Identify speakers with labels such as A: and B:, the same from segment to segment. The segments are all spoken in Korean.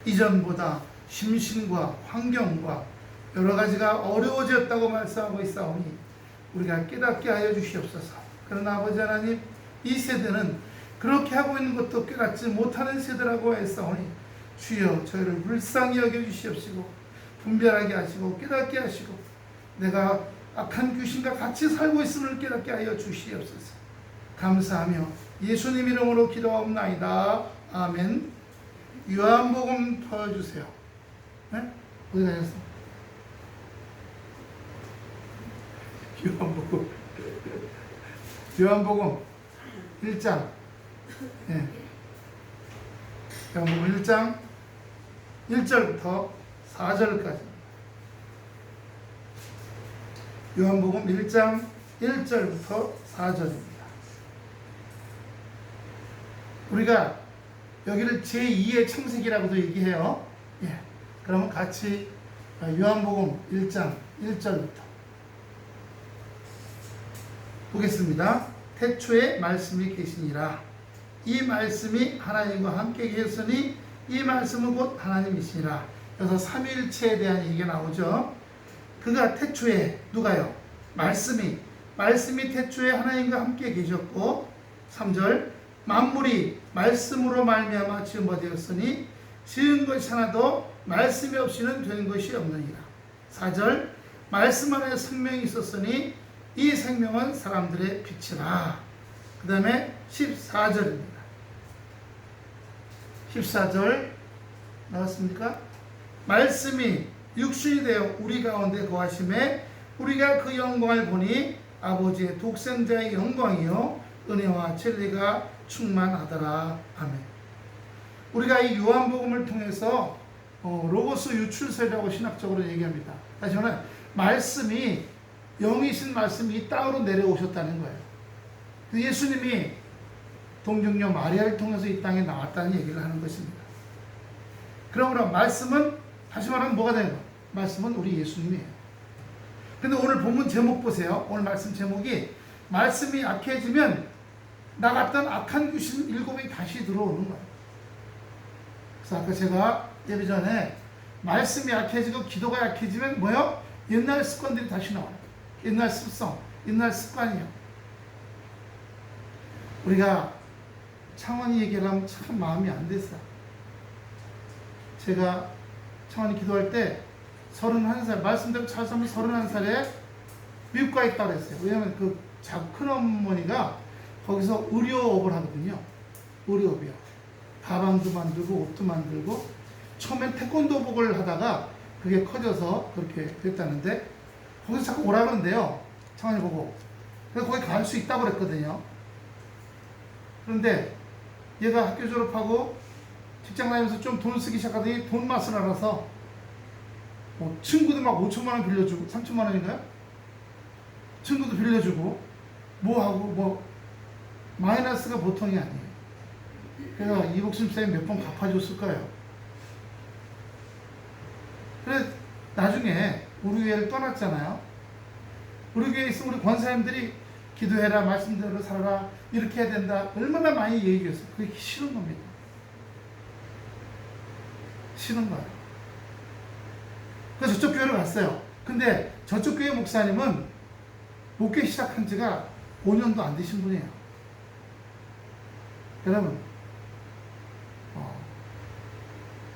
A: 이전보다 심신과 환경과 여러 가지가 어려워졌다고 말씀하고 있사오니 우리가 깨닫게 하여 주시옵소서. 그러나 아버지 하나님, 이 세대는 그렇게 하고 있는 것도 깨닫지 못하는 세대라고 했사오니 주여 저희를 불쌍히 여겨주시옵시고 분별하게 하시고 깨닫게 하시고 내가 악한 귀신과 같이 살고 있음을 깨닫게 하여 주시옵소서. 감사하며 예수님 이름으로 기도하옵나이다. 아멘. 요한복음 펴주세요. 네? 어디 가셨어? 요한복음 1장. 네. 요한복음 1장 1절부터 4절까지. 요한복음 1장 1절부터 4절입니다. 우리가 여기를 제2의 창세기라고도 얘기해요. 예. 그러면 같이 요한복음 1장 1절부터 보겠습니다. 태초에 말씀이 계시니라. 이 말씀이 하나님과 함께 계셨으니 이 말씀은 곧 하나님이시니라. 여기서 삼위일체에 대한 얘기가 나오죠. 그가 태초에, 누가요? 말씀이 태초에 하나님과 함께 계셨고, 3절 만물이 말씀으로 말미암아 지은 바 되었으니 지은 것이 하나도 말씀이 없이는 된 것이 없느니라. 4절 말씀 안에 생명이 있었으니 이 생명은 사람들의 빛이라. 그 다음에 14절입니다. 14절 나왔습니까? 말씀이 육신이 되어 우리 가운데 거하심에 우리가 그 영광을 보니 아버지의 독생자의 영광이요 은혜와 진리가 충만하더라. 아멘. 우리가 이 요한복음을 통해서 로고스 유출설이라고 신학적으로 얘기합니다. 다시 말하면 말씀이, 영이신 말씀이 이 땅으로 내려오셨다는 거예요. 예수님이 동정녀 마리아를 통해서 이 땅에 나왔다는 얘기를 하는 것입니다. 그러므로 말씀은, 다시 말하면 뭐가 되는 거예요? 말씀은 우리 예수님이에요. 근데 오늘 본문 제목 보세요. 오늘 말씀 제목이 말씀이 약해지면 나갔던 악한 귀신 7이 다시 들어오는 거예요. 그래서 아까 제가 예배 전에 말씀이 약해지고 기도가 약해지면 뭐요? 옛날 습관들이 다시 나와요. 옛날 습성, 옛날 습관이요. 우리가 창원이 얘기를 하면 참 마음이 안 됐어요. 제가 창원이 기도할 때 31살, 말씀대로 잘 살면 31살에 미국 가 있다고 했어요. 왜냐면 그 큰 어머니가 거기서 의료업을 하거든요. 의료업이요. 가방도 만들고 옷도 만들고, 처음엔 태권도복을 하다가 그게 커져서 그렇게 됐다는데, 거기서 자꾸 오라 그러는데요. 창원이 보고. 그래서 거기 갈 수 있다고 그랬거든요. 그런데 얘가 학교 졸업하고 직장 다니면서 좀 돈을 쓰기 시작하더니 돈 맛을 알아서 친구들 막 5천만 원 빌려주고, 3천만 원인가요? 친구도 빌려주고 뭐하고 마이너스가 보통이 아니에요. 그래서 이복심 쌤이 몇 번 갚아줬을 거예요. 그래 나중에 우리 교회를 떠났잖아요. 우리 교회에 있으면 우리 권사님들이 기도해라, 말씀대로 살아라, 이렇게 해야 된다, 얼마나 많이 얘기했어요. 그게 싫은 겁니다. 싫은 거예요. 그래서 저쪽 교회로 갔어요. 근데 저쪽 교회 목사님은 목회 시작한 지가 5년도 안 되신 분이에요. 여러분,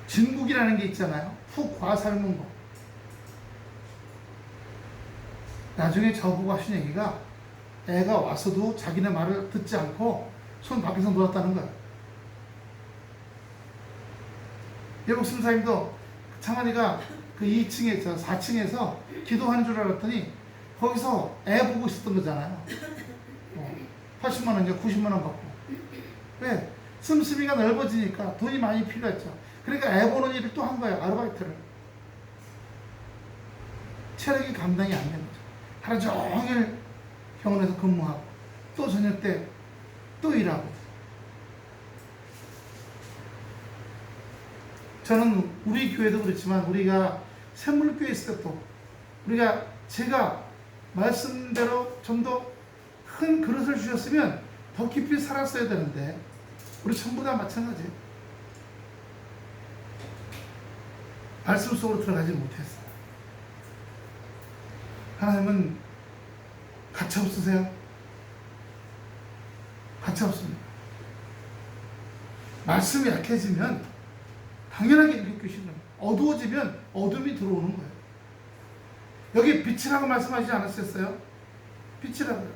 A: 진국이라는 게 있잖아요. 푹 과 삶은 거. 나중에 저보고 하신 얘기가 애가 와서도 자기네 말을 듣지 않고 손 밖에서 놀았다는 거예요. 예복심 사님도 창환이가 그 2층에, 4층에서 기도하는 줄 알았더니 거기서 애 보고 있었던 거잖아요. 80만 원인가 90만 원 받고. 왜? 씀씀이가 넓어지니까 돈이 많이 필요했죠. 그러니까 애 보는 일을 또 한 거예요. 아르바이트를. 체력이 감당이 안 되는 거죠. 하루 종일 병원에서 근무하고 또 저녁 때 또 일하고. 저는 우리 교회도 그렇지만 우리가 샘물교회 있을 때도 제가 말씀대로 좀 더 큰 그릇을 주셨으면 더 깊이 살았어야 되는데 우리 전부 다 마찬가지예요. 말씀 속으로 들어가지 못했어요. 하나님은 가차 없으세요? 가차 없습니다. 말씀이 약해지면 당연하게 이렇게 교시는 거예요. 어두워지면 어둠이 들어오는 거예요. 여기 빛이라고 말씀하시지 않으셨어요? 빛이라고요.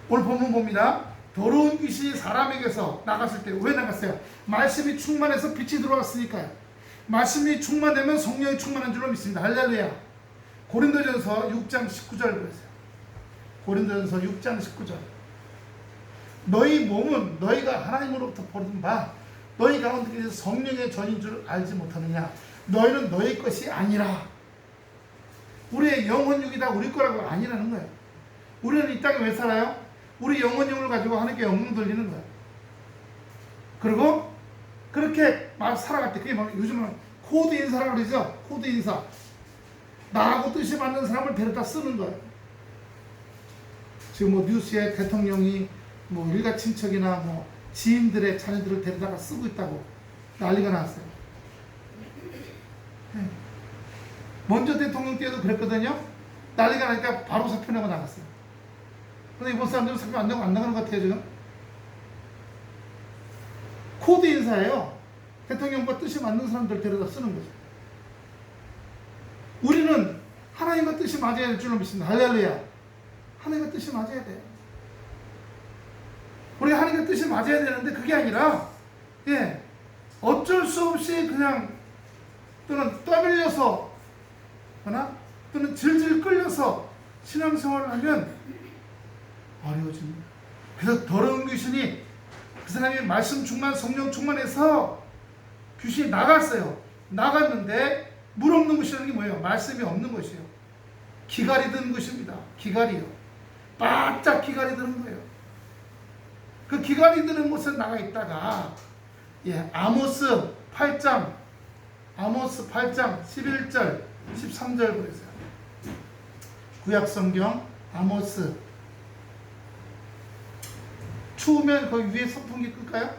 A: 오늘 본문 봅니다. 더러운 귀신이 사람에게서 나갔을 때 왜 나갔어요? 말씀이 충만해서 빛이 들어왔으니까요. 말씀이 충만되면 성령이 충만한 줄로 믿습니다. 할렐루야. 고린도전서 6장 19절 그랬어요. 고린도전서 6장 19절. 너희 몸은 너희가 하나님으로부터 버린 바 너희 가운데 계신 성령의 전인 줄 알지 못하느냐. 너희는 너희 것이 아니라. 우리의 영혼육이 다 우리 거라고 아니라는 거예요. 우리는 이 땅에 왜 살아요? 우리 영혼육을 가지고 하나님께 영광 돌리는 거예요. 그리고 그렇게 막 살아갈 때 그게 막 요즘은 코드 인사라고 그러죠. 코드 인사. 나하고 뜻이 맞는 사람을 데려다 쓰는 거예요. 지금 뭐 뉴스에 대통령이 뭐 일가 친척이나 뭐 지인들의 자녀들을 데려다가 쓰고 있다고 난리가 났어요. 먼저 대통령 때도 그랬거든요. 난리가 나니까 바로 사표내고 나갔어요. 근데 이번 사람들은 사표 안 내고 안 나가는 것 같아요, 지금. 코드 인사예요. 대통령과 뜻이 맞는 사람들 데려다 쓰는 거죠. 우리는 하나님과 뜻이 맞아야 될 줄로 믿습니다. 할렐루야. 하나님과 뜻이 맞아야 돼요. 우리 하나님과 뜻이 맞아야 되는데 그게 아니라 어쩔 수 없이 그냥 또는 떠밀려서 또는 질질 끌려서 신앙생활을 하면 어려워집니다. 그래서 더러운 귀신이 그 사람이 말씀 충만 성령 충만해서 귀신이 나갔어요. 나갔는데 물 없는 곳이라는 게 뭐예요? 말씀이 없는 곳이에요. 기갈이 든 곳입니다. 기갈이요. 바짝 기갈이 드는 거예요. 그 기갈이 드는 곳에 나가 있다가 아모스 8장 11절 13절 그랬어요. 구약성경 아모스. 추우면 거기 위에 선풍기 끌까요?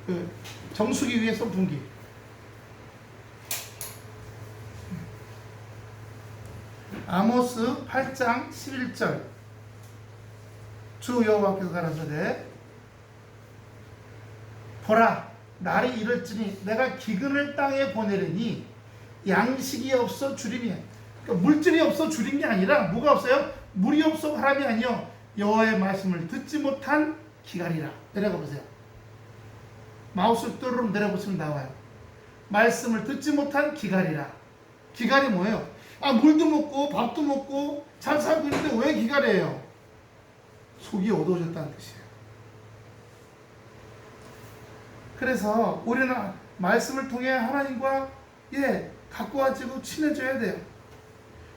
A: 그 정수기 위에 선풍기. 아모스 8장 11절. 주 여호와께서 가라사대 보라 날이 이럴지니 내가 기근을 땅에 보내려니 양식이 없어 주림이야. 그러니까 물질이 없어 주린 게 아니라 뭐가 없어요? 물이 없어 바람이 아니요 여호와의 말씀을 듣지 못한 기갈이라. 내려가 보세요. 마우스 뚜루룩 내려보시면 나와요. 말씀을 듣지 못한 기갈이라. 기갈이 뭐예요? 물도 먹고 밥도 먹고 잘 살고 있는데 왜 기갈이에요? 속이 어두워졌다는 뜻이에요. 그래서 우리는 말씀을 통해 하나님과 가까워지고 친해져야 돼요.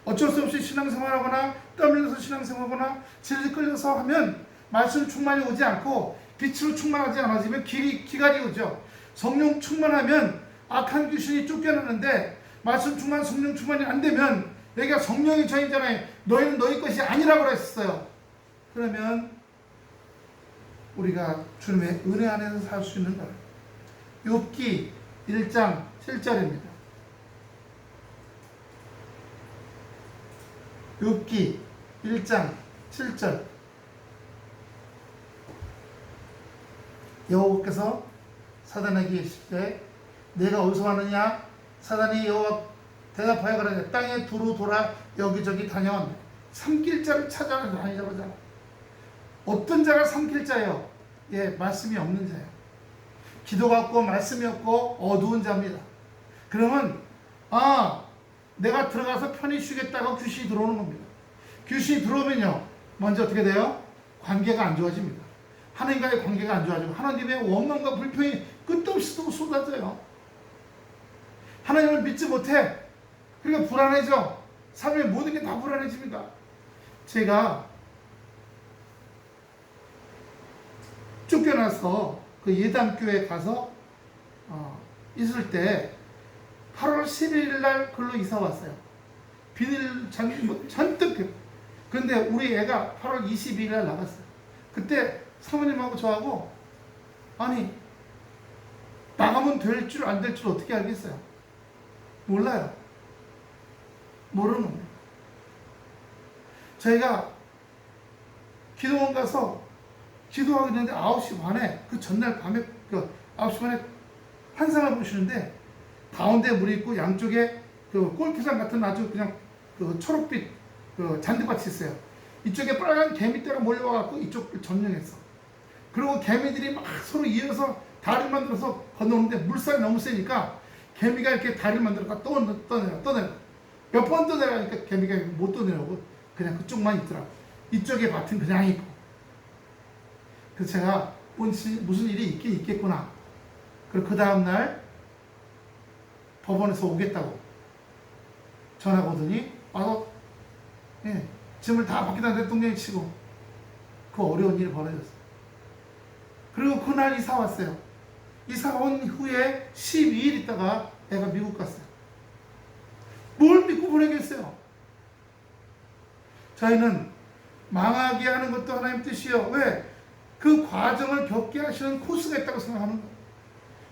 A: 어쩔 수 없이 신앙생활하거나 떠밀려서 신앙생활하거나 질질 끌려서 하면 말씀 충만이 오지 않고 빛으로 충만하지 않아지면 기갈이 오죠. 성령 충만하면 악한 귀신이 쫓겨나는데 말씀 충만 성령 충만이 안 되면 내가 성령의 전이잖아요. 너희는 너희 것이 아니라고 그랬어요. 그러면 우리가 주님의 은혜 안에서 살 수 있는 거예요. 욥기 1장 7절입니다. 욥기 1장 7절. 여호와께서 사단에게 이르시되 내가 어디서 왔느냐? 사단이 여호와 대답하여 가라사대 땅에 두루 돌아 여기저기 다녀온다. 삼킬 자를 찾아 다니자고 하잖아. 어떤 자가 삼킬 자예요? 말씀이 없는 자예요. 기도가 없고 말씀이 없고 어두운 자입니다. 그러면 내가 들어가서 편히 쉬겠다고 귀신이 들어오는 겁니다. 귀신이 들어오면요 먼저 어떻게 돼요? 관계가 안 좋아집니다. 하나님과의 관계가 안 좋아지고 하나님의 원망과 불평이 끝도 없이 쏟아져요. 하나님을 믿지 못해. 그러니까 불안해져. 삶의 모든 게 다 불안해집니다. 제가 쫓겨나서 그 예담교회 가서 있을 때 8월 11일 날 글로 이사 왔어요. 비닐 잔뜩. 그런데 우리 애가 8월 22일 날 나갔어요. 그때 사모님하고 저하고 나가면 될 줄 안 될 줄 어떻게 알겠어요? 몰라요. 모르는 거예요. 저희가 기도원 가서 기도하고 있는데 9시 반에 그 전날 밤에 9시 반에 환상을 보시는데 가운데 물이 있고 양쪽에 그 골프장 같은 아주 그냥 그 초록빛 그 잔디밭이 있어요. 이쪽에 빨간 개미떼가 몰려와갖고 이쪽을 점령했어. 그리고 개미들이 막 서로 이어서 다리를 만들어서 건너오는데 물살이 너무 세니까 개미가 이렇게 다리를 만들어서 떠내려. 몇 번 떠내려가니까 개미가 못 떠내려고 그냥 그쪽만 있더라고. 이쪽에 밭은 그냥 있고. 그래서 제가 무슨 일이 있긴 있겠구나. 그리고 그 다음날 법원에서 오겠다고 전화가 오더니 와서 짐을 다 밖에다 대통령이 치고 그 어려운 일이 벌어졌어요. 그리고 그날 이사 왔어요. 이사 온 후에 12일 있다가 애가 미국 갔어요. 뭘 믿고 보내겠어요? 저희는 망하게 하는 것도 하나님 뜻이요. 왜? 그 과정을 겪게 하시는 코스가 있다고 생각하는 거예요.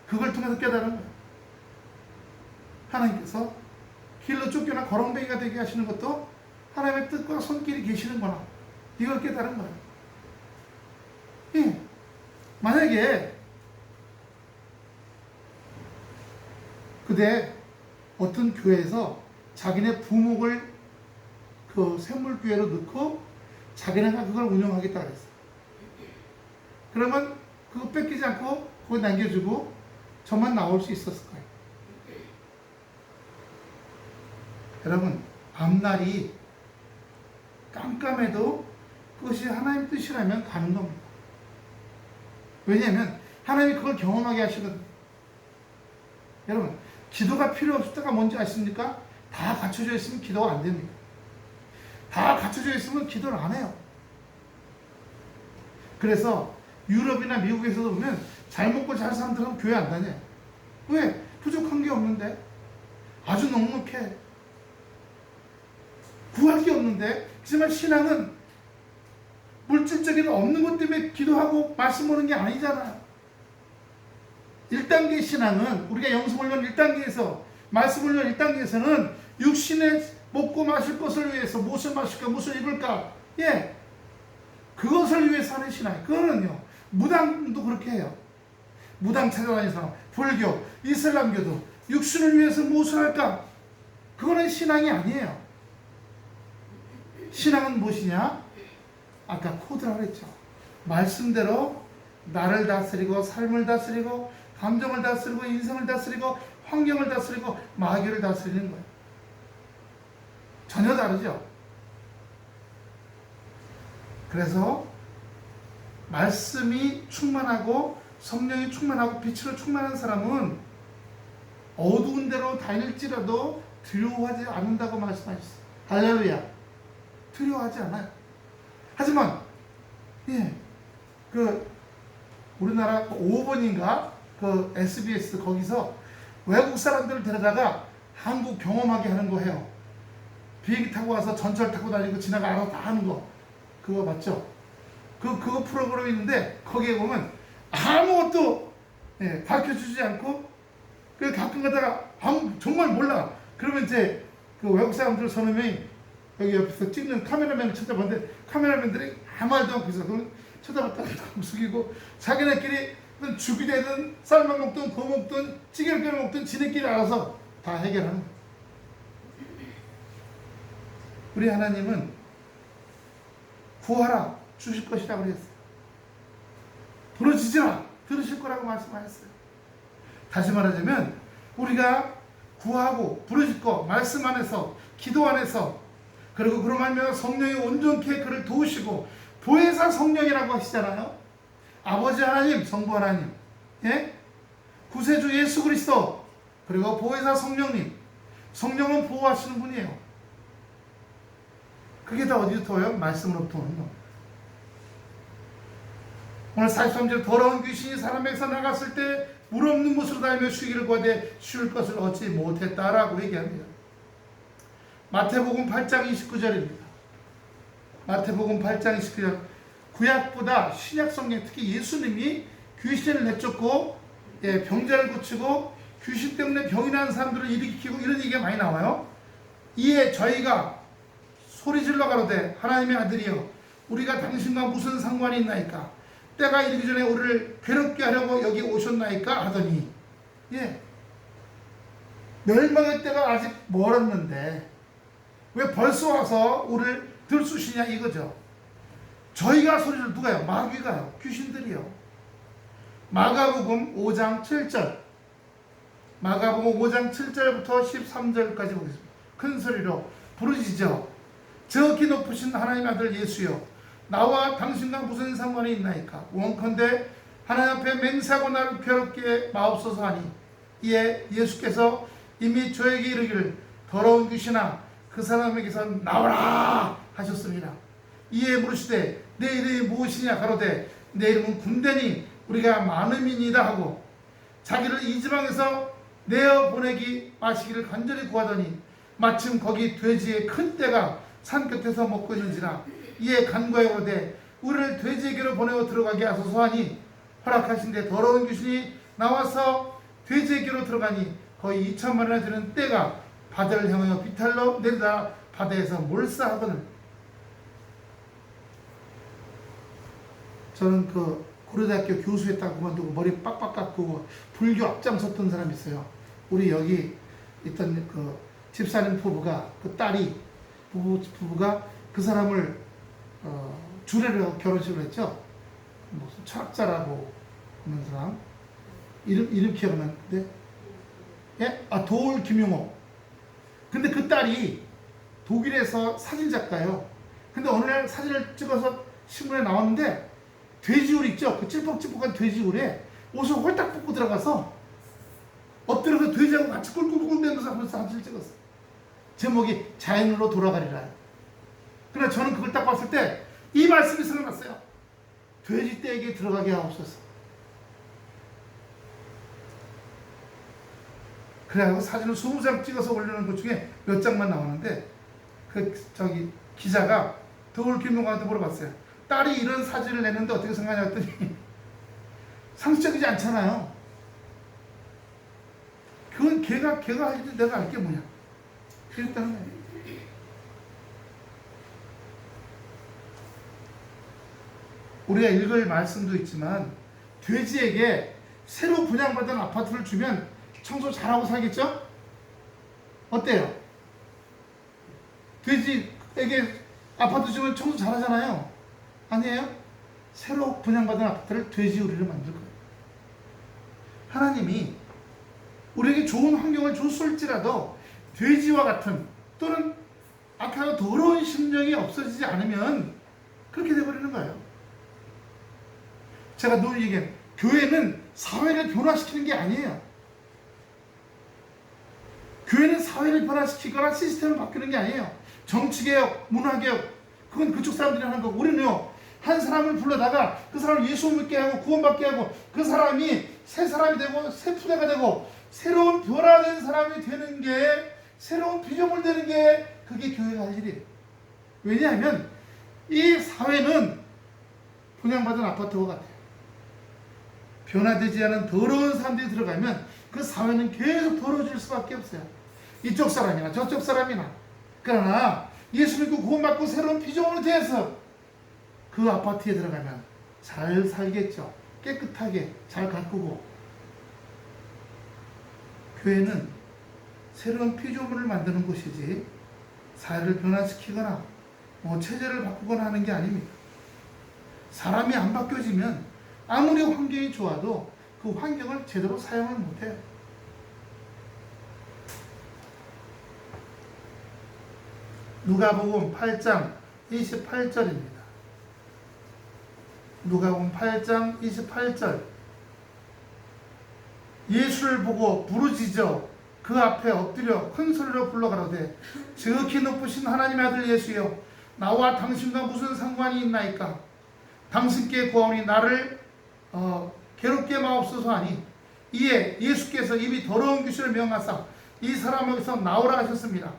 A: 그걸 통해서 깨달은 거예요. 하나님께서 길로 쫓겨나 거렁뱅이가 되게 하시는 것도 하나님의 뜻과 손길이 계시는구나. 이걸 깨달은 거예요. 예. 만약에 그때 어떤 교회에서 자기네 부목을 그 샘물교회로 넣고 자기네가 그걸 운영하겠다 그랬어요. 그러면 그거 뺏기지 않고 그거 남겨주고 저만 나올 수 있었을 거예요. 여러분, 앞날이 깜깜해도 그것이 하나님 뜻이라면 가는 겁니다. 왜냐하면 하나님이 그걸 경험하게 하시거든요. 여러분, 기도가 필요 없을 때가 뭔지 아십니까? 다 갖춰져 있으면 기도가 안 됩니다. 다 갖춰져 있으면 기도를 안 해요. 그래서 유럽이나 미국에서도 보면 잘 먹고 잘 사는 사람은 교회 안 다녀요. 왜? 부족한 게 없는데. 아주 넉넉해. 구할 게 없는데. 하지만 신앙은 물질적인 없는 것 때문에 기도하고 말씀 보는 게 아니잖아요. 1단계 신앙은 우리가 영성훈련 1단계에서 말씀훈련 1단계에서는 육신의 먹고 마실 것을 위해서 무엇을 마실까 무엇을 입을까 그것을 위해서 하는 신앙. 그거는요 무당도 그렇게 해요. 무당 찾아다니는 사람, 불교, 이슬람교도 육신을 위해서 무엇을 할까? 그거는 신앙이 아니에요. 신앙은 무엇이냐? 아까 코드라고 그랬죠. 말씀대로 나를 다스리고 삶을 다스리고 감정을 다스리고 인생을 다스리고 환경을 다스리고 마귀를 다스리는 거예요. 전혀 다르죠. 그래서 말씀이 충만하고 성령이 충만하고 빛으로 충만한 사람은 어두운 데로 다닐지라도 두려워하지 않는다고 말씀하셨어요. 할렐루야. 두려워하지 않아요. 하지만 우리나라 5번인가 그 SBS 거기서 외국 사람들을 데려다가 한국 경험하게 하는 거 해요. 비행기 타고 와서 전철 타고 다니고 지나가 알아서 다 하는 거. 그거 맞죠? 그거 프로그램이 있는데 거기에 보면 아무것도 가르쳐주지 않고 그 가끔 가다가 정말 몰라. 그러면 이제 그 외국 사람들 서너 명이 여기 옆에서 찍는 카메라맨을 쳐다봤는데 카메라맨들이 아무 말도 않고 있어. 쳐다봤다가 숙이고 자기네끼리 죽이 되든 삶아 먹든 구워 먹든 찌개를 끓여 먹든 지네끼리 알아서 다 해결하는 거예요. 우리 하나님은 구하라 주실 것이라고 그랬어요. 부르짖으라 들으실 거라고 말씀하셨어요. 다시 말하자면 우리가 구하고 부르짖고 말씀 안에서 기도 안에서 그리고 그로 말미암아 성령이 온전케 그를 도우시고 보혜사 성령이라고 하시잖아요. 아버지 하나님, 성부 하나님, 구세주 예수 그리스도, 그리고 보혜사 성령님. 성령은 보호하시는 분이에요. 그게 다 어디부터 와요? 말씀으로부터 오는 겁니다. 오늘 43절 더러운 귀신이 사람에게서 나갔을 때 물 없는 곳으로 다니며 쉬기를 구하되 쉴 것을 얻지 못했다라고 얘기합니다. 마태복음 8장 29절입니다. 마태복음 8장 29절. 구약보다 신약 성경 특히 예수님이 귀신을 내쫓고 병자를 고치고 귀신 때문에 병이 난 사람들을 일으키고 이런 얘기가 많이 나와요. 이에 저희가 소리질러 가로되 하나님의 아들이여 우리가 당신과 무슨 상관이 있나이까 때가 이르기 전에 우리를 괴롭게 하려고 여기 오셨나이까 하더니 멸망의 때가 아직 멀었는데 왜 벌써 와서 우리를 들쑤시냐 이거죠. 저희가 소리를 누가요? 마귀가요. 귀신들이요. 마가복음 5장 7절 마가복음 5장 7절부터 13절까지 보겠습니다. 큰 소리로 부르짖어 저기 높으신 하나님의 아들 예수여 나와 당신과 무슨 상관이 있나이까 원컨대 하나님 앞에 맹세하고 나를 괴롭게 마옵소서 하니 이에 예수께서 이미 저에게 이르기를 더러운 귀신아 그 사람에게서 나오라 하셨습니다. 이에 물으시되 내 이름이 무엇이냐 가로되 내 이름은 군대니 우리가 많음이니이다 하고 자기를 이 지방에서 내어 보내기 마시기를 간절히 구하더니 마침 거기 돼지의 큰 떼가 산 끝에서 먹고 있는지라 이에 간구하여 가로되 우리를 돼지에게로 보내어 들어가게 하소서 하니 허락하신데 더러운 귀신이 나와서 돼지에게로 들어가니 거의 2천만이나 되는 떼가 바다를 향하여 비탈로 내리다 바다에서 몰사하거늘. 저는 그 고려대학교 교수했다가 그만두고 머리 빡빡 깎고 불교 앞장섰던 사람이 있어요. 우리 여기 있던 그 집사님 부부가 그 딸이 부부가 그 사람을 주례로 결혼식을 했죠. 무슨 철학자라고 하는 사람 이름 기억나는데 도울 김용호. 근데 그 딸이 독일에서 사진작가예요. 근데 어느 날 사진을 찍어서 신문에 나왔는데 돼지울 있죠? 그 찔뻑찔뻑한 돼지울에 옷을 홀딱 벗고 들어가서 엎드려서 돼지하고 같이 꿀꿀꿀 대면서 사진을 찍었어. 제목이 자연으로 돌아가리라. 그러나 저는 그걸 딱 봤을 때 이 말씀이 생각났어요. 돼지 떼에게 들어가게 하옵소서. 그래가지고 사진을 20장 찍어서 올리는 것 중에 몇 장만 나오는데 기자가 더울 김용호한테 물어봤어요. 딸이 이런 사진을 냈는데 어떻게 생각하냐 했더니 상식적이지 않잖아요. 그건 걔가 할지 내가 알게 뭐냐. 그랬다는 거예요. 우리가 읽을 말씀도 있지만 돼지에게 새로 분양받은 아파트를 주면 청소 잘하고 살겠죠? 어때요? 돼지에게 아파트 주면 청소 잘하잖아요. 아니에요? 새로 분양받은 아파트를 돼지우리를 만들 거예요. 하나님이 우리에게 좋은 환경을 줬을지라도 돼지와 같은 또는 악하고 더러운 심령이 없어지지 않으면 그렇게 돼버리는 거예요. 제가 늘 얘기해요. 교회는 사회를 변화시키는 게 아니에요. 교회는 사회를 변화시키거나 시스템을 바꾸는 게 아니에요. 정치개혁, 문화개혁, 그건 그쪽 사람들이 하는 거고, 우리는요, 한 사람을 불러다가 그 사람을 예수 믿게 하고 구원받게 하고 그 사람이 새 사람이 되고 새 부자가 되고 새로운 변화된 사람이 되는 게, 새로운 피조물 되는 게 그게 교회가 할 일이에요. 왜냐하면 이 사회는 분양받은 아파트와 같아요. 변화되지 않은 더러운 사람들이 들어가면 그 사회는 계속 더러워질 수밖에 없어요. 이쪽 사람이나 저쪽 사람이나. 그러나 예수 믿고 구원받고 새로운 피조물이 돼서 그 아파트에 들어가면 잘 살겠죠. 깨끗하게 잘 가꾸고. 교회는 새로운 피조물을 만드는 곳이지 사회를 변화시키거나 체제를 바꾸거나 하는 게 아닙니다. 사람이 안 바뀌어지면 아무리 환경이 좋아도 그 환경을 제대로 사용을 못해요. 누가복음 8장 28절입니다. 누가복음 8장 28절. 예수를 보고 부르짖어 그 앞에 엎드려 큰 소리로 불러가로되 지극히 높으신 하나님의 아들 예수여 나와 당신과 무슨 상관이 있나이까 당신께 구하오니 나를 괴롭게 마옵소서 하니 이에 예수께서 입이 더러운 귀신을 명하사 이 사람에게서 나오라 하셨습니다.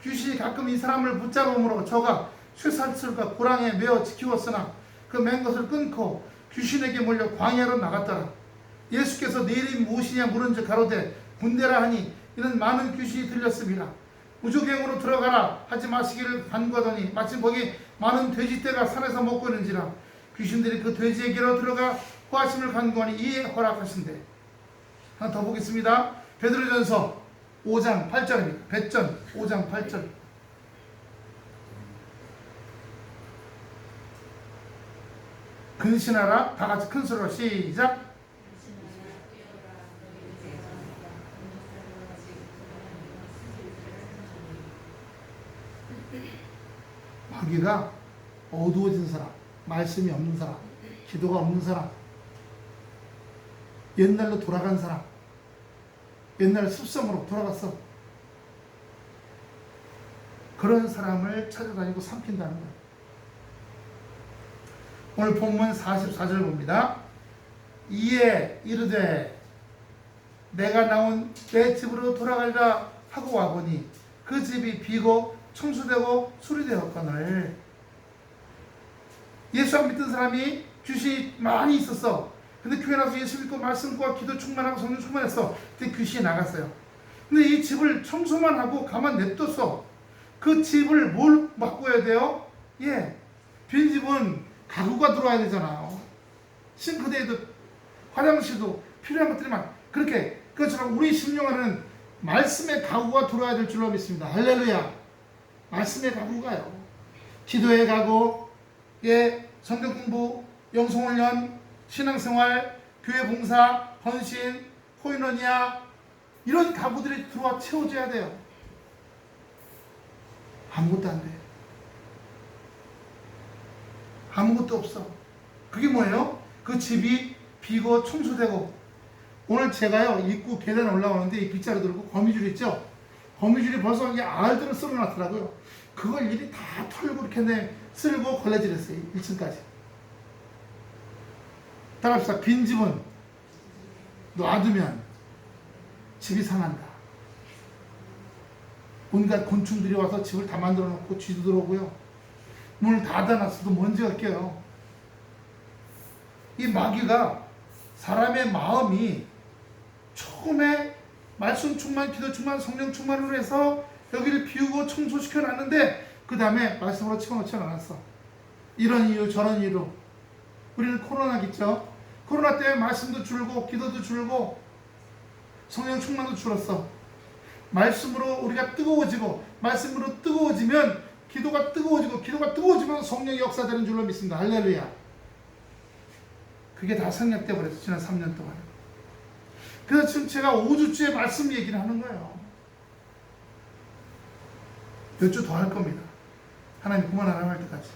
A: 귀신이 가끔 이 사람을 붙잡음으로 저가 쇠사슬과 고랑에 매어 지키웠으나 그 맨 것을 끊고 귀신에게 몰려 광야로 나갔더라. 예수께서 내 이름이 무엇이냐 물은즉 가로되 군대라 하니 이는 많은 귀신이 들렸습니다. 무적행으로 들어가라 하지 마시기를 간구하더니 마침 거기 많은 돼지떼가 산에서 먹고 있는지라 귀신들이 그 돼지에게로 들어가 호하심을 간구하니 이에 허락하신대. 하나 더 보겠습니다. 베드로전서 5장 8절입니다. 배전 5장 8절. 근신하라. 다 같이 큰 소리로 시작. 마귀가 어두워진 사람, 말씀이 없는 사람, 기도가 없는 사람, 옛날로 돌아간 사람, 옛날 습성으로 돌아갔어. 그런 사람을 찾아다니고 삼킨다는 거예요. 오늘 본문 44절 봅니다. 이에 이르되 내가 나온 내 집으로 돌아가리라 하고 와보니 그 집이 비고 청소되고 수리되었거늘. 예수 안 믿던 사람이 귀신이 많이 있었어. 근데 교회 나서 예수 믿고 말씀과 기도 충만하고 성령 충만했어. 근데 귀신이 나갔어요. 근데 이 집을 청소만 하고 가만 냅뒀어. 그 집을 뭘 바꿔야 돼요? 빈 집은 가구가 들어와야 되잖아요. 싱크대에도 화장실도 필요한 것들이 많아. 그렇게 그것처럼 우리 심령 안에는 말씀의 가구가 들어와야 될 줄로 믿습니다. 할렐루야. 말씀의 가구가요. 기도의 가구, 성경 공부, 영성훈련, 신앙생활, 교회 봉사, 헌신, 코이노니아 이런 가구들이 들어와 채워져야 돼요. 아무것도 안 돼. 아무것도 없어. 그게 뭐예요? 그 집이 비고 청소되고. 오늘 제가요 입구 계단 올라오는데 이 빗자루 들고 거미줄 있죠? 거미줄이 벌써 이게 알들을 쓸어놨더라고요. 그걸 일이 다 털고 이렇게 쓸고 걸레질했어요. 1층까지. 따라합시다. 빈 집은 놔두면 집이 상한다. 온갖 곤충들이 와서 집을 다 만들어 놓고 쥐도 들어오고요. 문을 닫아놨어도 먼지가 껴요. 이 마귀가 사람의 마음이 처음에 말씀 충만, 기도 충만, 성령 충만으로 해서 여기를 비우고 청소시켜 놨는데 그 다음에 말씀으로 채워놓지 않았어. 이런 이유 저런 이유로 우리는 코로나겠죠. 코로나 때문에 말씀도 줄고 기도도 줄고 성령 충만도 줄었어. 말씀으로 우리가 뜨거워지고 말씀으로 뜨거워지면 기도가 뜨거워지고 기도가 뜨거워지면 성령이 역사되는 줄로 믿습니다. 할렐루야. 그게 다 생략돼 버렸어. 지난 3년 동안. 그래서 지금 제가 5주째 말씀 얘기를 하는 거예요. 몇 주 더 할 겁니다. 하나님 그만하라고 할 때까지.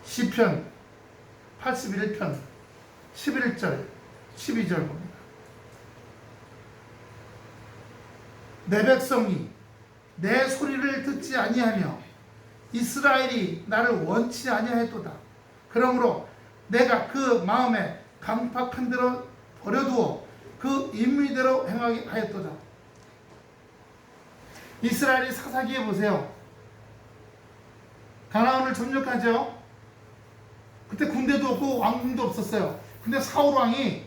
A: 시편 81편 11절 12절 봅니다. 내 백성이 내 소리를 듣지 아니하며 이스라엘이 나를 원치 아니하였도다. 그러므로 내가 그 마음에 강팍한 대로 버려두어 그 인미대로 행하게 하였도다. 이스라엘이 사사기에 보세요. 가나안을 점령하죠. 그때 군대도 없고 왕궁도 없었어요. 근데 사울 왕이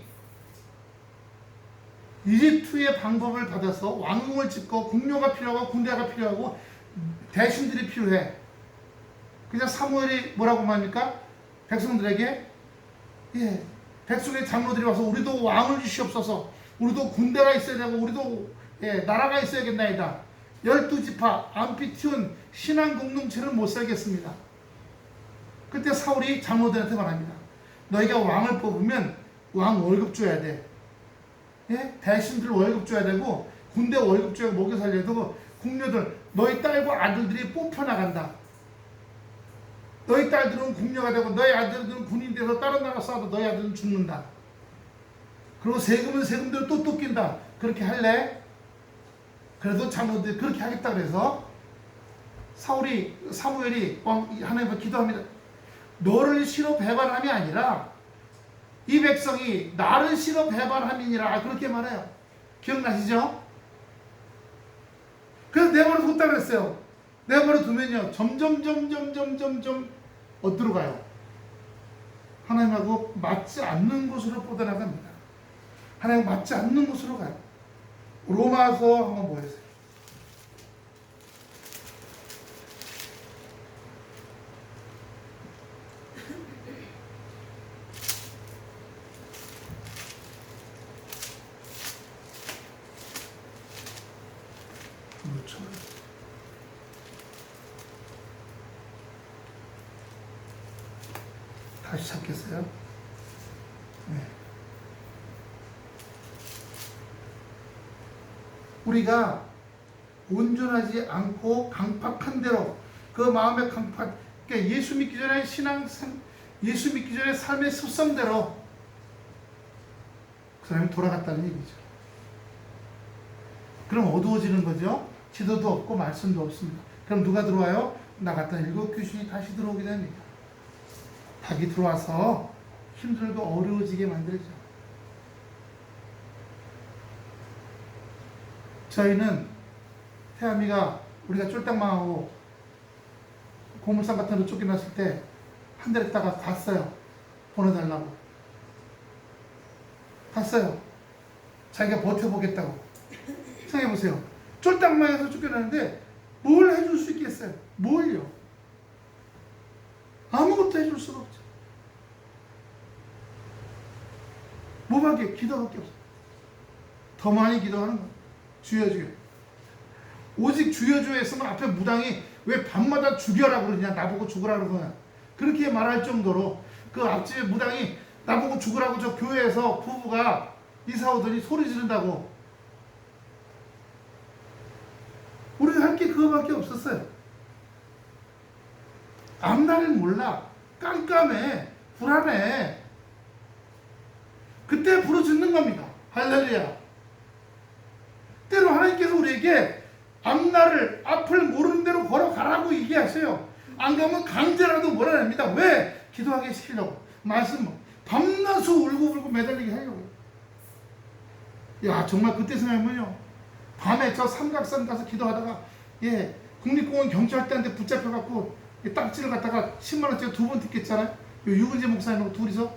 A: 이집트의 방법을 받아서 왕궁을 짓고 궁녀가 필요하고 군대가 필요하고 대신들이 필요해. 그냥 사무엘이 뭐라고 말합니까? 백성들에게 백성의 장로들이 와서 우리도 왕을 주시옵소서. 우리도 군대가 있어야 되고 우리도 나라가 있어야겠나이다. 12지파 암피티온 신앙 공동체는 못 살겠습니다. 그때 사울이 장로들한테 말합니다. 너희가 왕을 뽑으면 왕 월급 줘야 돼. 대신들 월급 줘야 되고 군대 월급 줘야 먹여 살려야 되고 궁녀들 너희 딸과 아들들이 뽑혀나간다. 너희 딸들은 궁녀가 되고 너희 아들들은 군인 돼서 다른 나라 싸워도 너희 아들은 죽는다. 그리고 세금은 세금대로 또 뜯긴다. 그렇게 할래? 그래도 장로들이 그렇게 하겠다 그래서 사무엘이 하나님께 기도합니다. 너를 싫어 배반함이 아니라 이 백성이 나를 싫어 배반함이니라. 그렇게 말해요. 기억나시죠? 그래서 내버려 뒀다 그랬어요. 내버려 두면요 점점 어디로 가요? 하나님하고 맞지 않는 곳으로 뻗어나갑니다. 하나님 맞지 않는 곳으로 가요. 로마서 한번 보세요. 그렇죠. 다시 찾겠어요. 네. 우리가 온전하지 않고 강팍한 대로 그 마음의 강팍, 그러니까 예수 믿기 전에 예수 믿기 전에 삶의 습성대로 그 사람이 돌아갔다는 얘기죠. 그럼 어두워지는 거죠. 지도도 없고 말씀도 없습니다. 그럼 누가 들어와요? 나갔던 일곱 귀신이 다시 들어오게 됩니다. 닭이 들어와서 힘들고 어려워지게 만들죠. 저희는 태아미가 우리가 쫄딱망하고 고물상 같은 데 쫓겨났을 때 한 달 있다가 갔어요. 보내달라고. 갔어요. 자기가 버텨보겠다고. 생각해보세요. 쫄딱망에서 쫓겨나는데 뭘 해줄 수 있겠어요? 뭘요? 아무것도 해줄 수가 없죠. 뭐밖에? 기도밖에 없어요. 더 많이 기도하는 거예요. 주여 주여. 오직 주여 주여 했으면 앞에 무당이 왜 밤마다 죽여라 그러냐, 나보고 죽으라 그러냐, 그렇게 말할 정도로 그 앞집에 무당이 나보고 죽으라고 저 교회에서 부부가 이사 오더니 소리 지른다고. 우리가 할 게 그거밖에 없었어요. 앞날을 몰라. 깜깜해. 불안해. 그때 부르짖는 겁니다. 할렐루야. 때로 하나님께서 우리에게 앞을 모르는 대로 걸어가라고 얘기하세요. 안 가면 강제라도 몰아냅니다. 왜? 기도하기 시키려고. 말씀 밤낮으로 울고불고 매달리게 하려고. 야, 정말 그때 생각하면요, 밤에 저 삼각산 가서 기도하다가 국립공원 경찰대한테 붙잡혀갖고 딱지를 갖다가 10만원짜리 2번 뜯겼잖아요. 유근재 목사님하고 둘이서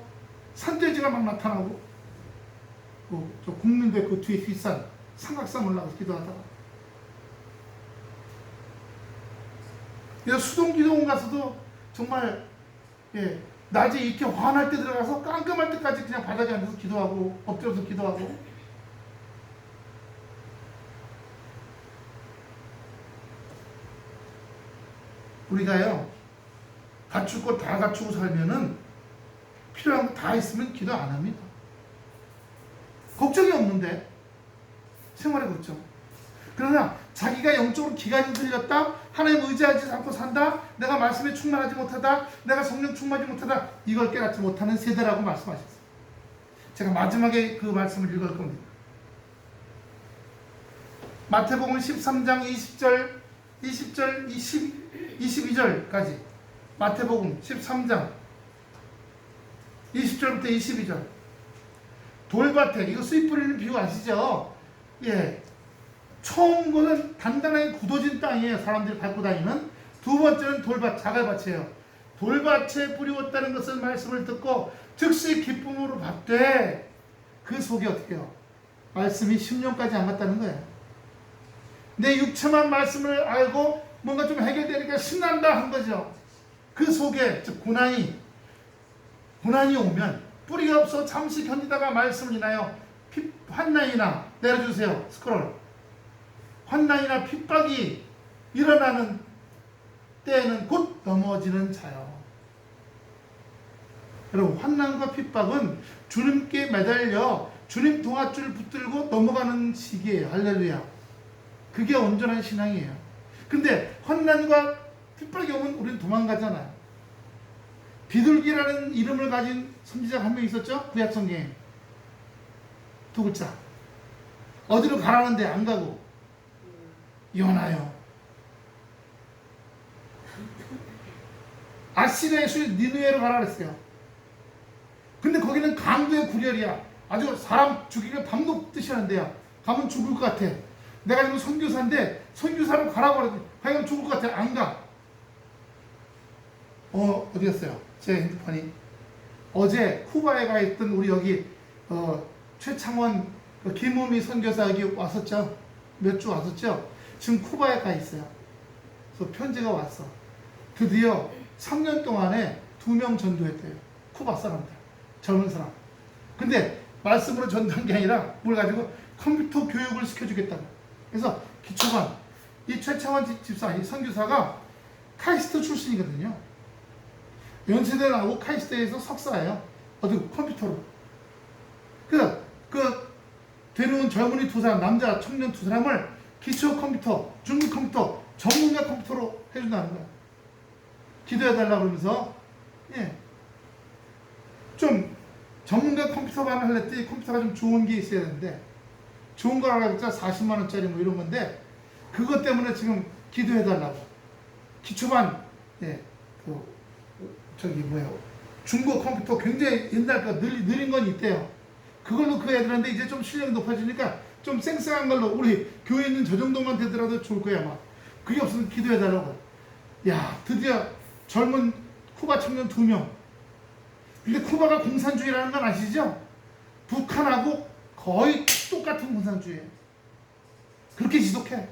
A: 산돼지가 막 나타나고 저 국민대 그 뒤에 뒷산 삼각산 올라가서 기도하다가, 수동기도원 가서도 정말 낮에 이렇게 환할 때 들어가서 깜깜할 때까지 그냥 바닥에 앉아서 기도하고 엎드려서 기도하고. 우리가요, 갖출 것 다 갖추고 살면은 필요한 거 다 있으면 기도 안 합니다. 걱정이 없는데, 생활의 걱정. 그러나 자기가 영적으로 기간이 들렸다, 하나님 의지하지 않고 산다, 내가 말씀에 충만하지 못하다, 내가 성령 충만하지 못하다, 이걸 깨닫지 못하는 세대라고 말씀하셨어요. 제가 마지막에 그 말씀을 읽을 겁니다. 마태복음 13장 20절, 22절까지. 마태복음 13장 20절부터 22절. 돌밭에, 이거 수입 뿌리는 비유 아시죠? 처음 거는 단단하게 굳어진 땅이에요. 사람들이 밟고 다니는. 두 번째는 돌밭, 자갈밭이에요. 돌밭에 뿌리웠다는 것은 말씀을 듣고 즉시 기쁨으로 받되, 그 속에 어떻게 해요? 말씀이 10년까지 안 갔다는 거예요. 내 육체만 말씀을 알고 뭔가 좀 해결되니까 신난다 한 거죠. 그 속에 즉 고난이 오면 뿌리가 없어 잠시 견디다가 말씀을 인하여 환난이나, 내려주세요 스크롤, 환난이나 핍박이 일어나는 때에는 곧 넘어지는 자요. 여러분, 환난과 핍박은 주님께 매달려 주님 동아줄 붙들고 넘어가는 시기예요. 할렐루야. 그게 온전한 신앙이에요. 근데 환난과 핍박이 오면 우리는 도망가잖아요. 비둘기라는 이름을 가진 선지자가 한 명 있었죠? 구약성경에. 두 글자. 어디로 가라는데 안 가고 요나요. 아시리아의 수 니느웨로 가라 그랬어요. 근데 거기는 강도의 구렬이야. 아주 사람 죽이기를 밤도 뜻이 하는데요. 가면 죽을 것 같아. 내가 지금 선교사인데 선교사로 가라고 그러더니 가면 죽을 것 같아. 안 가. 어디였어요? 제 핸드폰이. 어제 쿠바에 가 있던 우리 여기 최창원 그 김우미 선교사 여기 왔었죠. 몇 주 왔었죠. 지금 쿠바에 가 있어요. 그래서 편지가 왔어. 드디어 3년 동안에 2명 전도했대요. 쿠바 사람들. 젊은 사람. 근데 말씀으로 전도한 게 아니라 뭘 가지고 컴퓨터 교육을 시켜주겠다고. 그래서 기초반. 이 최창원 집사, 이 선교사가 카이스트 출신이거든요. 연세대 나오고 카이스트에서 석사예요. 어디 컴퓨터로. 그 데려온 젊은이 2사람, 남자 청년 2사람을 기초 컴퓨터, 중급 컴퓨터, 전문가 컴퓨터로 해준다는 거야. 기도해달라고 그러면서, 예. 좀 전문가 컴퓨터만 할랬더니 컴퓨터가 좀 좋은 게 있어야 되는데, 좋은 거 하려니까 40만원짜리 뭐 이런 건데, 그것 때문에 지금 기도해달라고. 기초반, 예. 중고 컴퓨터 굉장히 옛날 거 느린 건 있대요. 그걸로 그 애들한테 이제 좀 실력이 높아지니까 좀 쌩쌩한 걸로 우리 교회 있는 저 정도만 되더라도 좋을 거야 아마. 그게 없으면 기도해달라고. 야, 드디어 젊은 쿠바 청년 2명. 근데 쿠바가 공산주의라는 건 아시죠? 북한하고 거의 똑같은 공산주의예요. 그렇게 지속해.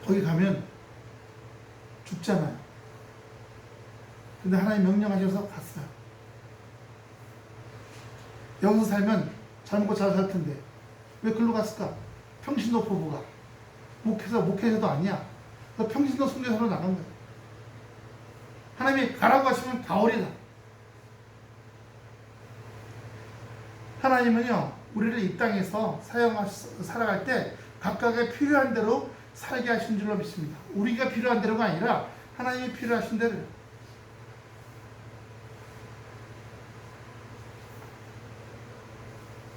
A: 거기 가면 죽잖아요. 근데 하나님 명령하셔서 갔어요. 여기서 살면 잘 먹고 잘 살 텐데 왜 글로 갔을까? 평신도 포부가 목회자도 아니야. 평신도 선교사로 나간 거야. 하나님이 가라고 하시면 가오리라. 하나님은요 우리를 이 땅에서 살아갈 때 각각의 필요한 대로 살게 하신 줄로 믿습니다. 우리가 필요한 대로가 아니라 하나님이 필요하신 대로.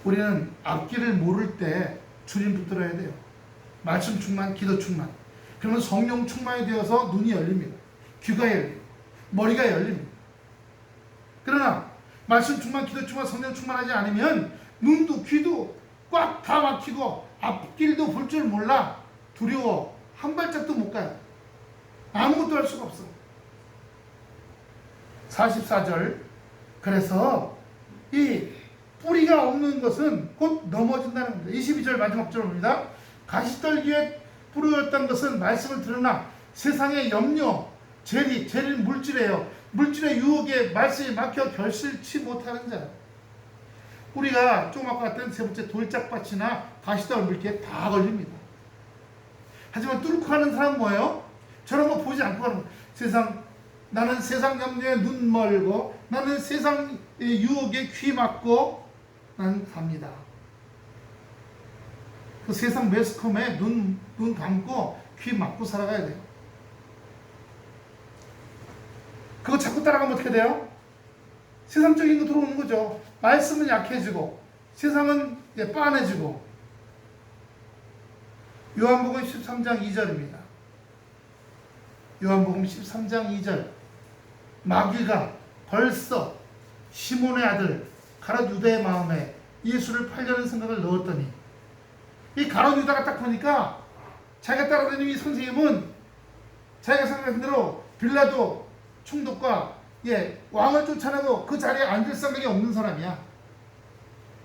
A: 우리는 앞길을 모를 때 주님 붙들어야 돼요. 말씀 충만, 기도 충만. 그러면 성령 충만이 되어서 눈이 열립니다. 귀가 열리고 머리가 열립니다. 그러나 말씀 충만, 기도 충만, 성령 충만하지 않으면 눈도 귀도 꽉 다 막히고 앞길도 볼 줄 몰라. 두려워. 한 발짝도 못 가요. 아무것도 할 수가 없어. 44절. 그래서 이 뿌리가 없는 것은 곧 넘어진다는 겁니다. 22절 마지막 절입니다. 가시떨기에 뿌리였던 것은 말씀을 들으나 세상의 염려, 재리는 물질이에요. 물질의 유혹에 말씀이 막혀 결실치 못하는 자. 우리가 좀 아까 같은 세 번째 돌짝밭이나 가시떨 물기에 다 걸립니다. 하지만 뚫고 가는 사람은 뭐예요? 저런 거 보지 않고 가는 거예요. 나는 세상 염려에 눈 멀고 나는 세상 유혹에 귀 막고 나는 갑니다. 그 세상 매스컴에 눈 감고 귀 막고 살아가야 돼요. 그거 자꾸 따라가면 어떻게 돼요? 세상적인 거 들어오는 거죠. 말씀은 약해지고 세상은 빤해지고. 요한복음 13장 2절입니다. 요한복음 13장 2절. 마귀가 벌써 시몬의 아들 가롯 유다의 마음에 예수를 팔려는 생각을 넣었더니, 이 가롯 유다가 딱 보니까 자기가 따라다니는 이 선생님은 자기가 생각한 대로 빌라도 총독과 왕을 쫓아내고 그 자리에 앉을 생각이 없는 사람이야.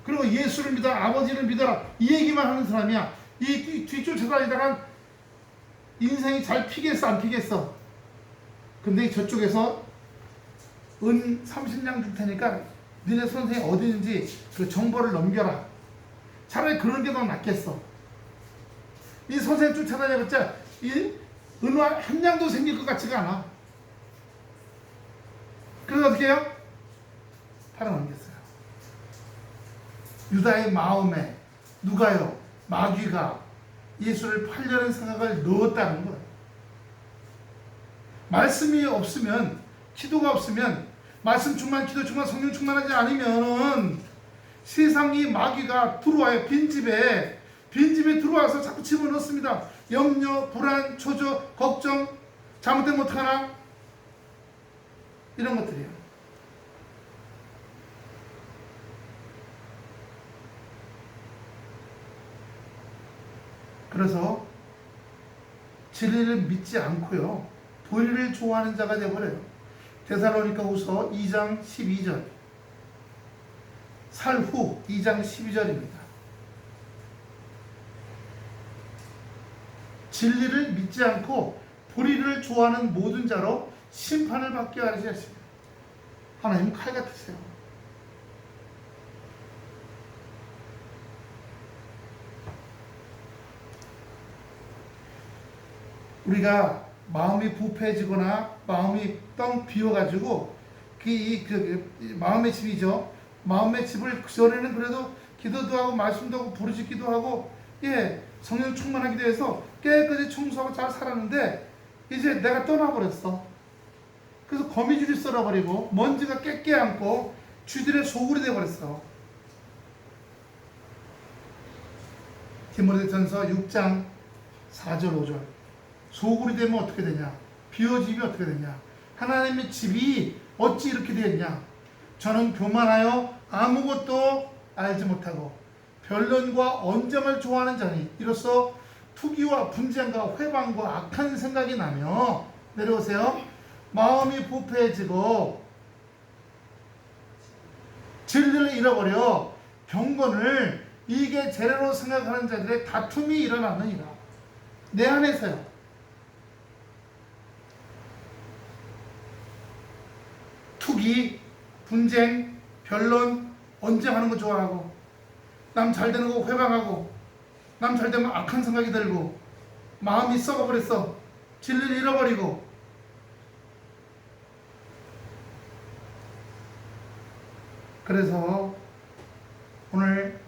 A: 그리고 예수를 믿어라, 아버지를 믿어라 이 얘기만 하는 사람이야. 이 뒤쫓아다니다가 인생이 잘 피겠어 안 피겠어? 근데 저쪽에서 은 30냥 줄 테니까 너네 선생이 어디 있는지 그 정보를 넘겨라. 차라리 그런 게 더 낫겠어. 이 선생 쫓아다녀봤자 이 은화 한 냥도 생길 것 같지가 않아. 그래서 어떻게 해요? 팔아넘겼어요. 유다의 마음에 누가요? 마귀가 예수를 팔려는 생각을 넣었다는 거예요. 말씀이 없으면, 기도가 없으면, 말씀 충만, 기도 충만, 성령 충만하지 않으면 세상이 마귀가 들어와요. 빈집에 들어와서 자꾸 집어넣습니다. 염려, 불안, 초조, 걱정, 잘못되면 어떡하나? 이런 것들이에요. 그래서 진리를 믿지 않고요, 도리를 좋아하는 자가 되어버려요. 데살로니가후서 2장 12절, 살후 2장 12절입니다. 진리를 믿지 않고 불의를 좋아하는 모든 자로 심판을 받게 하시겠습니다. 하나님 칼 같으세요. 우리가 마음이 부패해지거나 마음이 뻥 비어가지고 마음의 집이죠. 마음의 집을 전에는 그래도 기도도 하고 말씀도 하고 부르짖기도 하고 성령 충만하기도 해서 깨끗이 청소하고 잘 살았는데 이제 내가 떠나버렸어. 그래서 거미줄이 썰어버리고 먼지가 깨깨 안고 쥐들의 소굴이 되어버렸어. 디모데전서 6장 4절 5절, 소굴이 되면 어떻게 되냐, 비워지면 어떻게 되냐, 하나님의 집이 어찌 이렇게 되었냐, 저는 교만하여 아무것도 알지 못하고 변론과 언쟁을 좋아하는 자니 이로써 투기와 분쟁과 회방과 악한 생각이 나며, 내려오세요, 마음이 부패해지고 진리를 잃어버려 경건을 이게 재래로 생각하는 자들의 다툼이 일어나느니라. 내 안에서요. 투기, 분쟁, 변론, 언쟁하는 거 좋아하고, 남 잘되는 거 회방하고, 남 잘되면 악한 생각이 들고, 마음이 썩어버렸어. 진리를 잃어버리고. 그래서 오늘